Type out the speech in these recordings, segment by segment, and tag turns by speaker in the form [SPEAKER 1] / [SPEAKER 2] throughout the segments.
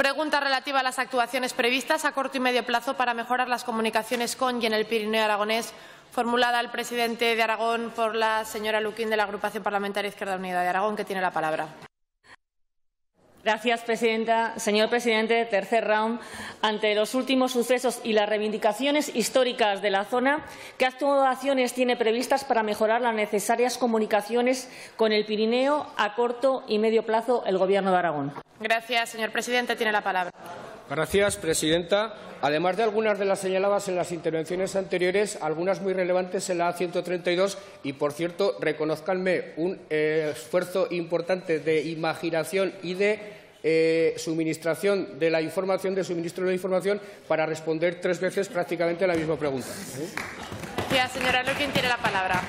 [SPEAKER 1] Pregunta relativa a las actuaciones previstas a corto y medio plazo para mejorar las comunicaciones con y en el Pirineo aragonés, formulada al presidente de Aragón por la señora Luquín, de la Agrupación Parlamentaria Izquierda Unida de Aragón, que tiene la palabra.
[SPEAKER 2] Gracias, presidenta. Señor presidente, tercer round. Ante los últimos sucesos y las reivindicaciones históricas de la zona, ¿qué actuaciones tiene previstas para mejorar las necesarias comunicaciones con el Pirineo a corto y medio plazo el Gobierno de Aragón?
[SPEAKER 1] Gracias, señor presidente. Tiene la palabra.
[SPEAKER 3] Gracias, presidenta. Además de algunas de las señaladas en las intervenciones anteriores, algunas muy relevantes en la A132 y, por cierto, reconózcanme un esfuerzo importante de imaginación y de suministración de la información, de suministro de la información, para responder 3 veces prácticamente a la misma pregunta.
[SPEAKER 1] Gracias, señora Luquín. Tiene la palabra.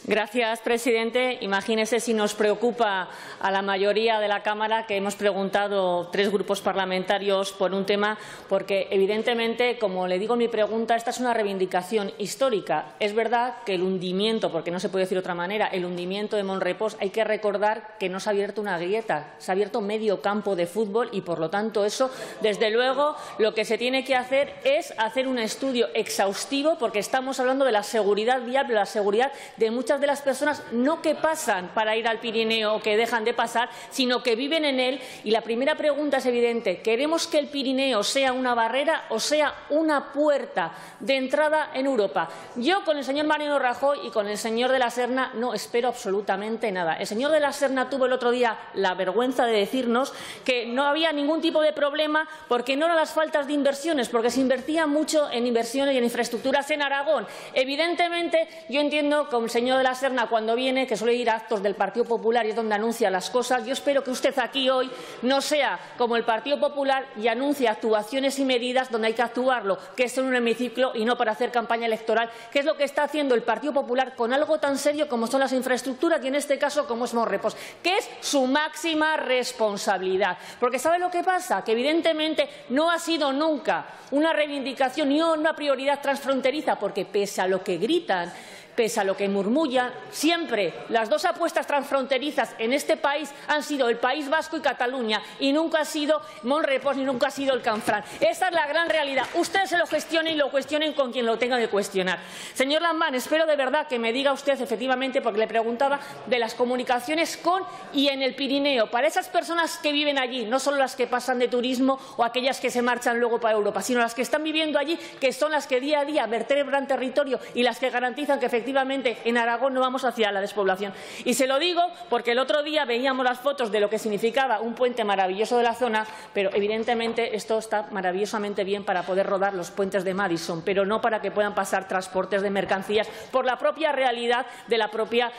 [SPEAKER 2] Gracias, presidente. Imagínese si nos preocupa a la mayoría de la Cámara que hemos preguntado 3 grupos parlamentarios por un tema, porque evidentemente, como le digo en mi pregunta, esta es una reivindicación histórica. Es verdad que el hundimiento, porque no se puede decir de otra manera, el hundimiento de Mont Repos, hay que recordar que no se ha abierto una grieta, se ha abierto medio campo de fútbol y, por lo tanto, eso, desde luego, lo que se tiene que hacer es hacer un estudio exhaustivo, porque estamos hablando de la seguridad viable, la seguridad de muchas de las personas, no que pasan para ir al Pirineo o que dejan de pasar, sino que viven en él. Y la primera pregunta es evidente: ¿queremos que el Pirineo sea una barrera o sea una puerta de entrada en Europa? Yo, con el señor Mariano Rajoy y con el señor de la Serna, no espero absolutamente nada. El señor de la Serna tuvo el otro día la vergüenza de decirnos que no había ningún tipo de problema porque no eran las faltas de inversiones, porque se invertía mucho en inversiones y en infraestructuras en Aragón. Evidentemente, yo entiendo, como el señor de la Serna, cuando viene, que suele ir a actos del Partido Popular y es donde anuncia las cosas, yo espero que usted aquí hoy no sea como el Partido Popular y anuncie actuaciones y medidas donde hay que actuarlo, que es en un hemiciclo y no para hacer campaña electoral, que es lo que está haciendo el Partido Popular con algo tan serio como son las infraestructuras y, en este caso, como es Mont Repos, que es su máxima responsabilidad. Porque ¿sabe lo que pasa? Que evidentemente no ha sido nunca una reivindicación ni una prioridad transfronteriza, porque pese a lo que gritan, pese a lo que murmullan, siempre las 2 apuestas transfronterizas en este país han sido el País Vasco y Cataluña, y nunca ha sido Mont Repos ni nunca ha sido el Canfranc. Esa es la gran realidad. Ustedes se lo gestionen y lo cuestionen con quien lo tenga que cuestionar. Señor Lambán, espero de verdad que me diga usted, efectivamente, porque le preguntaba de las comunicaciones con y en el Pirineo, para esas personas que viven allí, no solo las que pasan de turismo o aquellas que se marchan luego para Europa, sino las que están viviendo allí, que son las que día a día vertebran territorio y las que garantizan que efectivamente en Aragón no vamos hacia la despoblación. Y se lo digo porque el otro día veíamos las fotos de lo que significaba un puente maravilloso de la zona, pero evidentemente esto está maravillosamente bien para poder rodar los puentes de Madison, pero no para que puedan pasar transportes de mercancías por la propia realidad de la propia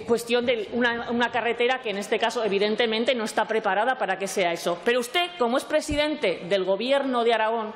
[SPEAKER 2] cuestión de una carretera que, en este caso, evidentemente no está preparada para que sea eso. Pero usted, como es presidente del Gobierno de Aragón,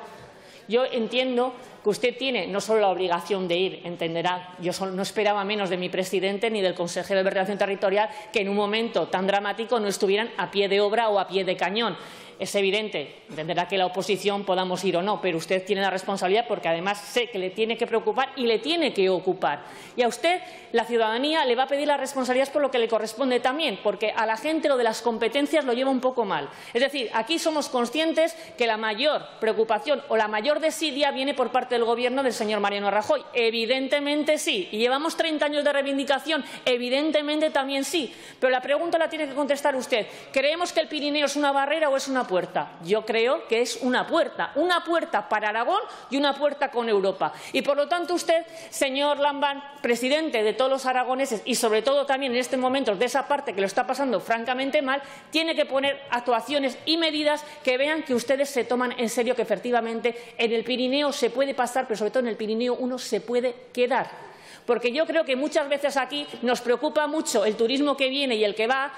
[SPEAKER 2] yo entiendo que usted tiene no solo la obligación de ir, entenderá, yo no esperaba menos de mi presidente ni del consejero de Vertebración Territorial que en un momento tan dramático no estuvieran a pie de obra o a pie de cañón. Es evidente, entenderá que la oposición podamos ir o no, pero usted tiene la responsabilidad porque además sé que le tiene que preocupar y le tiene que ocupar. Y a usted la ciudadanía le va a pedir las responsabilidades por lo que le corresponde también, porque a la gente lo de las competencias lo lleva un poco mal. Es decir, aquí somos conscientes que la mayor preocupación o la mayor desidia viene por parte del Gobierno del señor Mariano Rajoy. Evidentemente sí. Y llevamos 30 años de reivindicación. Evidentemente también sí. Pero la pregunta la tiene que contestar usted. ¿Creemos que el Pirineo es una barrera o es una puerta? Yo creo que es una puerta para Aragón y una puerta con Europa. Y por lo tanto usted, señor Lambán, presidente de todos los aragoneses y sobre todo también en este momento de esa parte que lo está pasando francamente mal, tiene que poner actuaciones y medidas que vean que ustedes se toman en serio, que efectivamente en el Pirineo se puede pasar, pero sobre todo en el Pirineo uno se puede quedar. Porque yo creo que muchas veces aquí nos preocupa mucho el turismo que viene y el que va,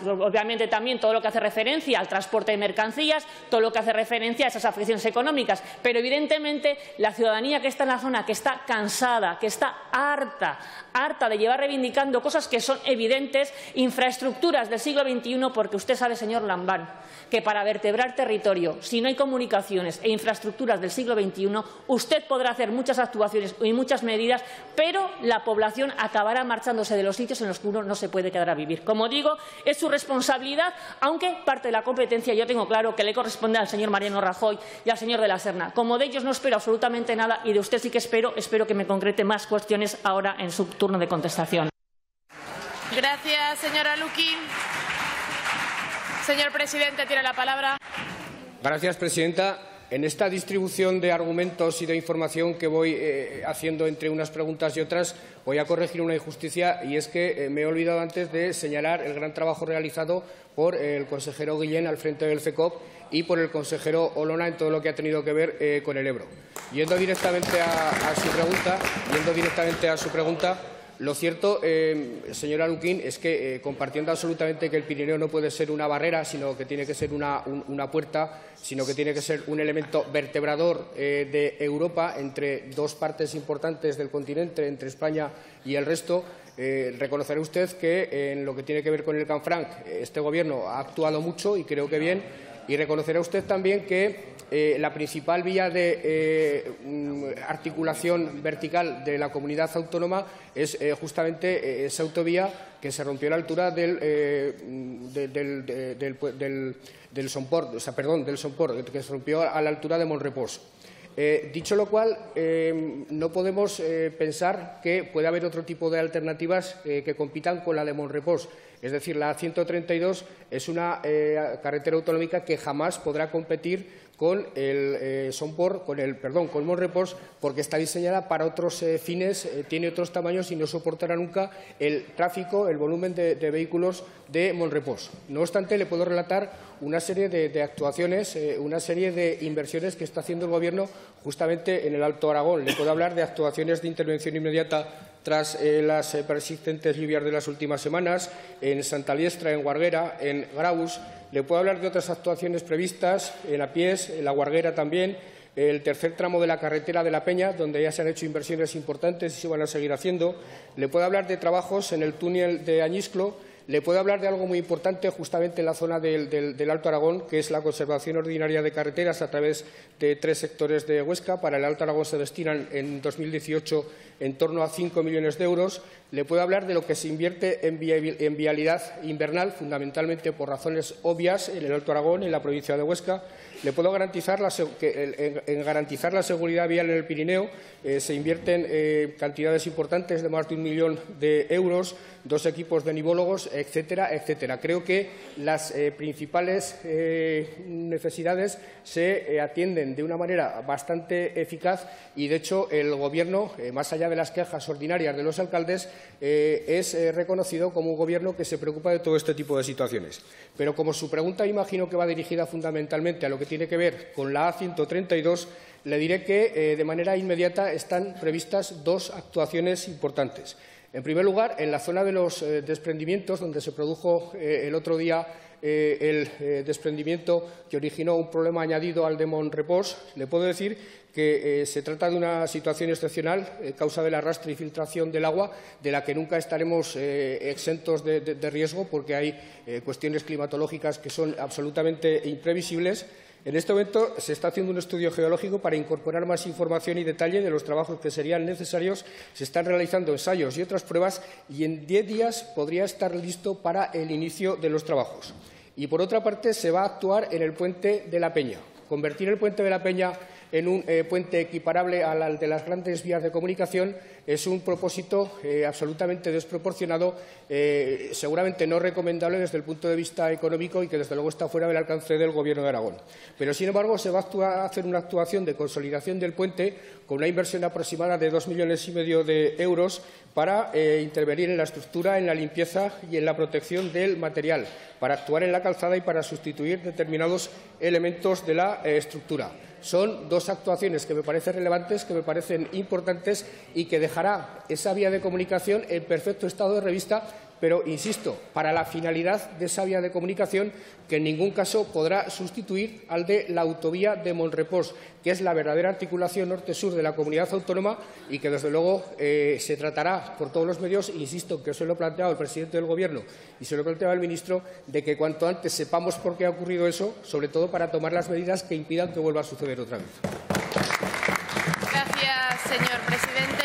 [SPEAKER 2] obviamente también todo lo que hace referencia al transporte de mercancías, todo lo que hace referencia a esas afecciones económicas, pero evidentemente la ciudadanía que está en la zona, que está cansada, que está harta de llevar reivindicando cosas que son evidentes, infraestructuras del siglo XXI, porque usted sabe, señor Lambán, que para vertebrar territorio, si no hay comunicaciones e infraestructuras del siglo XXI, usted podrá hacer muchas actuaciones y muchas medidas, pero la población acabará marchándose de los sitios en los que uno no se puede quedar a vivir. Como digo, es su responsabilidad, aunque parte de la competencia yo tengo claro que le corresponde al señor Mariano Rajoy y al señor de la Serna. Como de ellos no espero absolutamente nada y de usted sí que espero que me concrete más cuestiones ahora en su turno de contestación.
[SPEAKER 1] Gracias, señora Luquín. Señor presidente, tiene la palabra.
[SPEAKER 3] Gracias, presidenta. En esta distribución de argumentos y de información que voy haciendo entre unas preguntas y otras, voy a corregir una injusticia, y es que me he olvidado antes de señalar el gran trabajo realizado por el consejero Guillén al frente del CECOP y por el consejero Olona en todo lo que ha tenido que ver con el Ebro. Yendo directamente a su pregunta, lo cierto, señora Luquín, es que compartiendo absolutamente que el Pirineo no puede ser una barrera, sino que tiene que ser una puerta, sino que tiene que ser un elemento vertebrador de Europa entre dos partes importantes del continente, entre España y el resto, reconocerá usted que en lo que tiene que ver con el Canfranc este Gobierno ha actuado mucho y creo que bien, y reconocerá usted también que la principal vía de articulación vertical de la comunidad autónoma es justamente esa autovía que se rompió a la altura del Somport, que se rompió a la altura de Montrepós. Dicho lo cual, no podemos pensar que puede haber otro tipo de alternativas que compitan con la de Montrepós. Es decir, la A132 es una carretera autonómica que jamás podrá competir con con Montrepós, porque está diseñada para otros fines, tiene otros tamaños y no soportará nunca el tráfico, el volumen de vehículos de Montrepós. No obstante, le puedo relatar una serie de actuaciones, una serie de inversiones que está haciendo el Gobierno justamente en el Alto Aragón. Le puedo hablar de actuaciones de intervención inmediata tras las persistentes lluvias de las últimas semanas, en Santa Liestra, en Guarguera, en Graus. Le puedo hablar de otras actuaciones previstas en Apiés, en La Guarguera también, el tercer tramo de la carretera de La Peña, donde ya se han hecho inversiones importantes y se van a seguir haciendo. Le puedo hablar de trabajos en el túnel de Añisclo. Le puedo hablar de algo muy importante justamente en la zona del Alto Aragón, que es la conservación ordinaria de carreteras a través de 3 sectores de Huesca. Para el Alto Aragón se destinan en 2018 en torno a 5 millones de euros. Le puedo hablar de lo que se invierte en vialidad invernal, fundamentalmente por razones obvias, en el Alto Aragón, en la provincia de Huesca. Le puedo garantizar en garantizar la seguridad vial en el Pirineo. Se invierten cantidades importantes de más de 1 millón de euros, 2 equipos de nivólogos, etcétera, etcétera. Creo que las principales necesidades se atienden de una manera bastante eficaz y, de hecho, el Gobierno, más allá de las quejas ordinarias de los alcaldes, es reconocido como un Gobierno que se preocupa de todo este tipo de situaciones. Pero como su pregunta imagino que va dirigida fundamentalmente a lo que tiene que ver con la A132, le diré que de manera inmediata están previstas 2 actuaciones importantes. En primer lugar, en la zona de los desprendimientos, donde se produjo el otro día el desprendimiento que originó un problema añadido al de Montrepós, le puedo decir que se trata de una situación excepcional, causa del arrastre y filtración del agua, de la que nunca estaremos exentos de riesgo, porque hay cuestiones climatológicas que son absolutamente imprevisibles. En este momento se está haciendo un estudio geológico para incorporar más información y detalle de los trabajos que serían necesarios. Se están realizando ensayos y otras pruebas y en 10 días podría estar listo para el inicio de los trabajos. Y, por otra parte, se va a actuar en el puente de La Peña. Convertir el puente de La Peña en un puente equiparable al de las grandes vías de comunicación es un propósito absolutamente desproporcionado, seguramente no recomendable desde el punto de vista económico y que, desde luego, está fuera del alcance del Gobierno de Aragón. Pero, sin embargo, se va a hacer una actuación de consolidación del puente con una inversión aproximada de 2,5 millones de euros para intervenir en la estructura, en la limpieza y en la protección del material, para actuar en la calzada y para sustituir determinados elementos de la estructura. Son 2 actuaciones que me parecen relevantes, que me parecen importantes y que dejará esa vía de comunicación en perfecto estado de revista, pero, insisto, para la finalidad de esa vía de comunicación que en ningún caso podrá sustituir al de la autovía de Montrepós, que es la verdadera articulación norte-sur de la comunidad autónoma y que, desde luego, se tratará por todos los medios, insisto, que se lo ha planteado el presidente del Gobierno y se lo ha planteado el ministro, de que cuanto antes sepamos por qué ha ocurrido eso, sobre todo para tomar las medidas que impidan que vuelva a suceder otra vez.
[SPEAKER 1] Gracias, señor presidente.